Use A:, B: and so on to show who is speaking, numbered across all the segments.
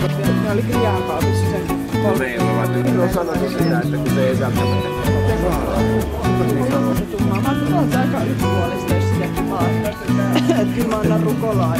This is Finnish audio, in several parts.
A: Ne olikin jääkaapissa sen kolme.
B: No sanotaan sitä, että kun se ei välttämättä
A: Mä ajattelin, että on aika yksipuolista, jos sitäkin vaan. Että kyllä mä annan rukolaa.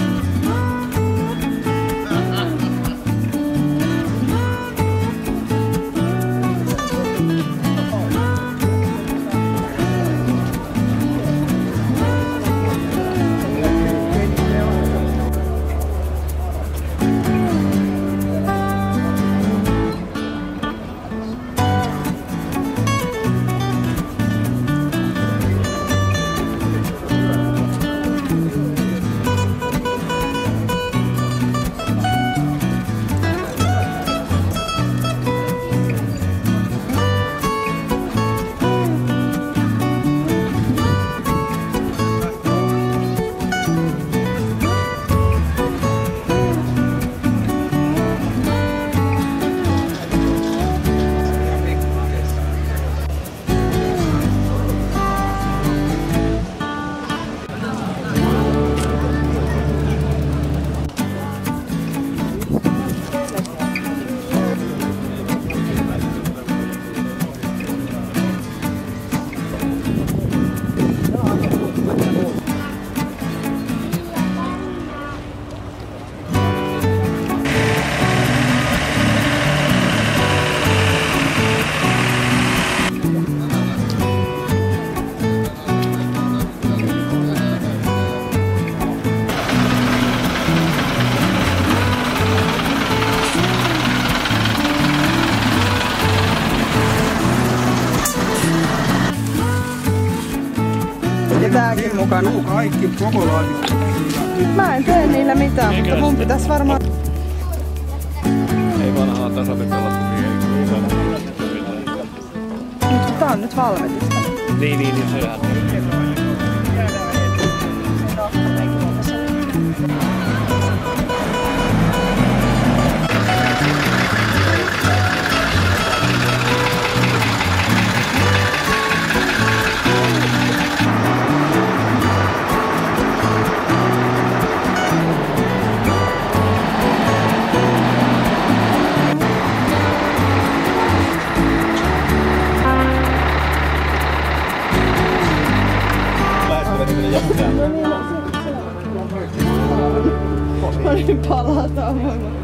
A: Ja tääkin mukana.
B: Kaikki koko laatikko.
A: Mä en tee niillä mitään, mutta mun pitäis varmaan...
C: Ei vanhaa tasapinta
A: Mutta tää on nyt valvetusta.
C: Niin, sehän on.
A: No niin, palataan.